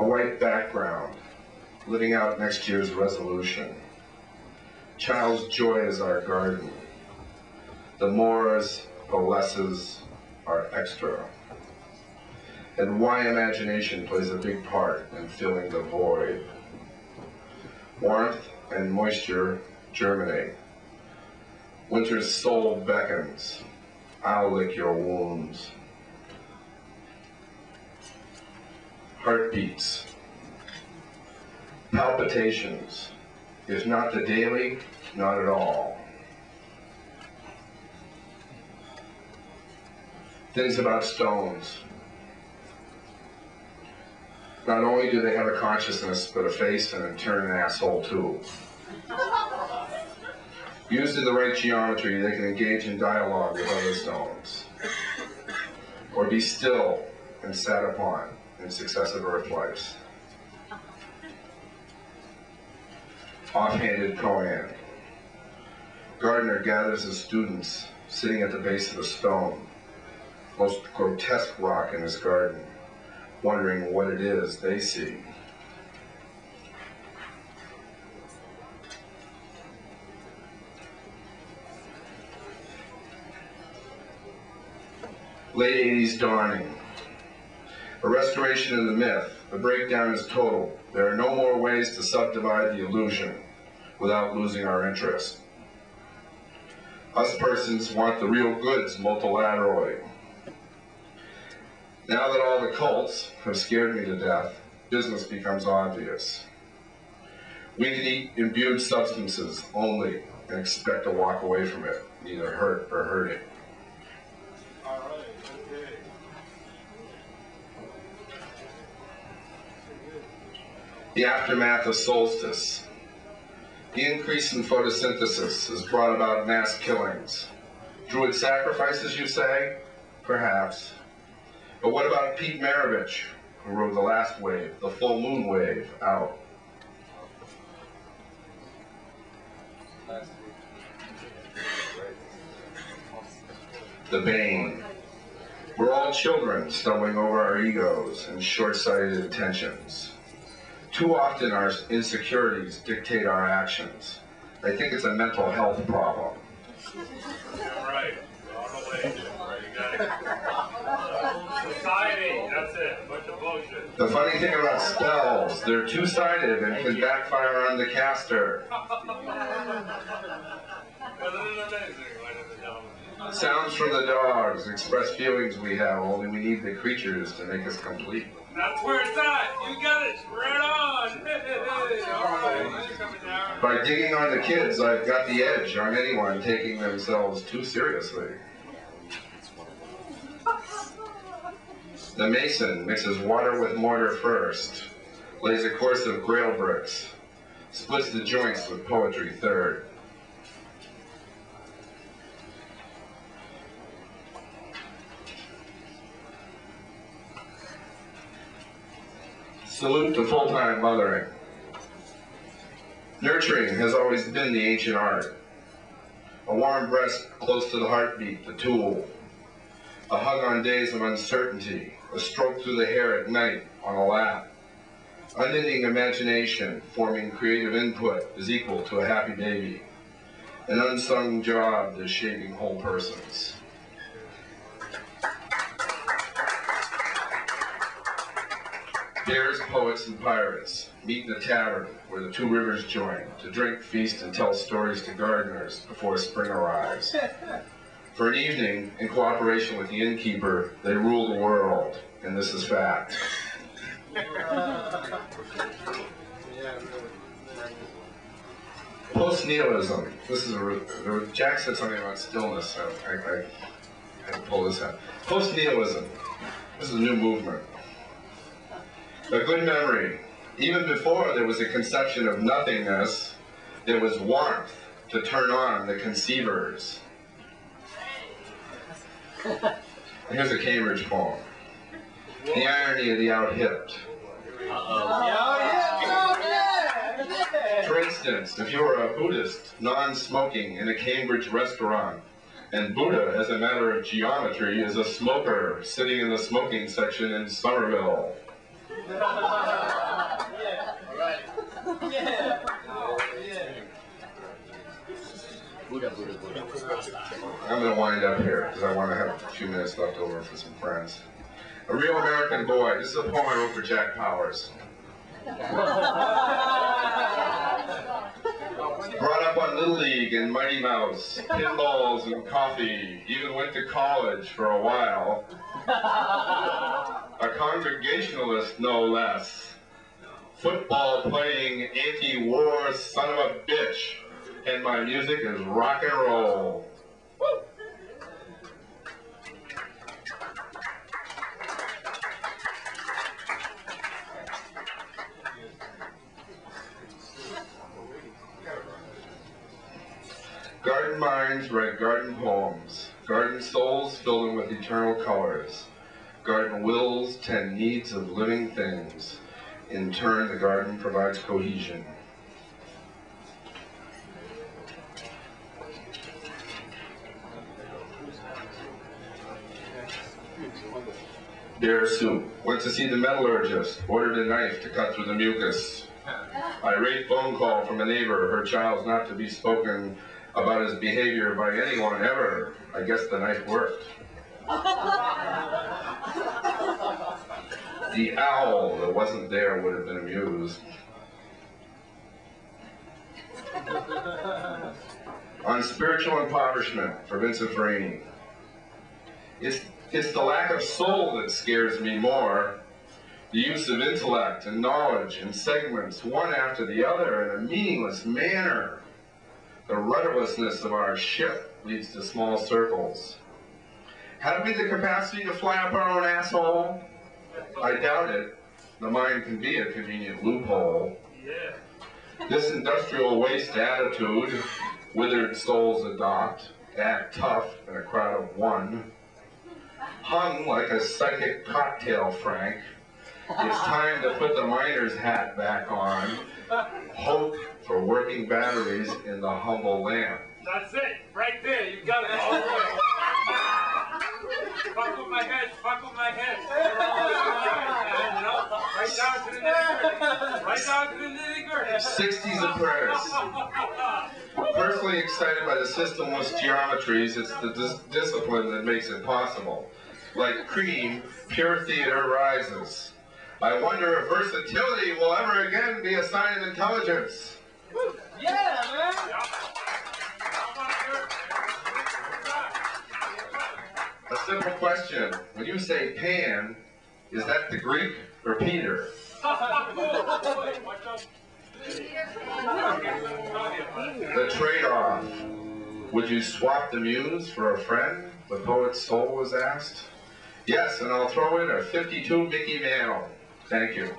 A white background, living out next year's resolution. Child's joy is our garden. The mores, the lesses are extra. And why imagination plays a big part in filling the void. Warmth and moisture germinate. Winter's soul beckons. I'll lick your wounds. Heartbeats. Palpitations. If not the daily, not at all. Things about stones. Not only do they have a consciousness, but a face and in turn an asshole too. Used in the right geometry, they can engage in dialogue with other stones, or be still and sat upon in successive earth lives. Offhanded koan. Gardener gathers his students sitting at the base of a stone, most grotesque rock in his garden, wondering what it is they see. Late 80s dawning. A restoration in the myth. The breakdown is total. There are no more ways to subdivide the illusion without losing our interest. Us persons want the real goods multilaterally. Now that all the cults have scared me to death, business becomes obvious. We can eat imbued substances only and expect to walk away from it, neither hurt or hurting. All right, okay. The aftermath of solstice. The increase in photosynthesis has brought about mass killings. Druid sacrifices, you say? Perhaps. But what about Pete Maravich, who rode the last wave, the full moon wave, out? The Bane. We're all children stumbling over our egos and short-sighted intentions. Too often our insecurities dictate our actions. I think it's a mental health problem. All right. On the way. You got it. Society. That's it. A bunch of bullshit. The funny thing about spells, they're two-sided and can backfire on the caster. Sounds from the dogs express feelings we have, only we need the creatures to make us complete. That's where it's at. You got it. Right on. All right. Coming down. By digging on the kids, I've got the edge on anyone taking themselves too seriously. The mason mixes water with mortar first, lays a course of grail bricks, splits the joints with poetry third. Salute to full-time mothering. Nurturing has always been the ancient art. A warm breast close to the heartbeat, the tool. A hug on days of uncertainty. A stroke through the hair at night on a lap. Unending imagination forming creative input is equal to a happy baby. An unsung job is shaping whole persons. Bears, poets, and pirates meet in a tavern where the two rivers join to drink, feast, and tell stories to gardeners before spring arrives. For an evening, in cooperation with the innkeeper, they rule the world, and this is fact. Post-nihilism. This is Jack said something about stillness, so I had to pull this out. Post-nihilism. This is a new movement. A good memory. Even before there was a conception of nothingness, there was warmth to turn on the conceivers. And here's a Cambridge poem. The irony of the out-hipped. For instance, if you were a Buddhist, non-smoking in a Cambridge restaurant, and Buddha, as a matter of geometry, is a smoker sitting in the smoking section in Somerville. I'm going to wind up here because I want to have a few minutes left over for some friends. A Real American Boy. This is a poem I wrote for Jack Powers. Brought up on Little League and Mighty Mouse, pinballs and coffee, even went to college for a while. A Congregationalist, no less. Football playing anti-war son of a bitch. And my music is rock and roll. Woo! Garden minds write garden poems. Garden souls fill them with eternal colors. Garden wills tend needs of living things. In turn, the garden provides cohesion. Bear soup. Went to see the metallurgist. Ordered a knife to cut through the mucus. Irate phone call from a neighbor. Her child's not to be spoken about his behavior by anyone ever. I guess the knife worked. The owl that wasn't there would have been amused. On spiritual impoverishment for Vincent Ferrini. It's the lack of soul that scares me more. The use of intellect and knowledge in segments, one after the other, in a meaningless manner. The rudderlessness of our ship leads to small circles. Have we the capacity to fly up our own asshole? I doubt it. The mind can be a convenient loophole. Yeah. This industrial waste attitude, withered souls adopt, act tough in a crowd of one. Hung like a psychic cocktail, Frank. It's time to put the miner's hat back on. Hope for working batteries in the humble lamp. That's it, right there. You got it all the way. Fuck with my head. Fuck with my head. You know, right down to the nitty-gritty. Right down to the nitty-gritty. 60s of prayers. Personally excited by the systemless geometries, it's the discipline that makes it possible. Like cream, pure theater rises. I wonder if versatility will ever again be a sign of intelligence. Yeah, man! A simple question. When you say Pan, is that the Greek or Peter? The trade-off. Would you swap the muse for a friend? The poet's soul was asked. Yes, and I'll throw in a 52 Mickey Mantle. Thank you.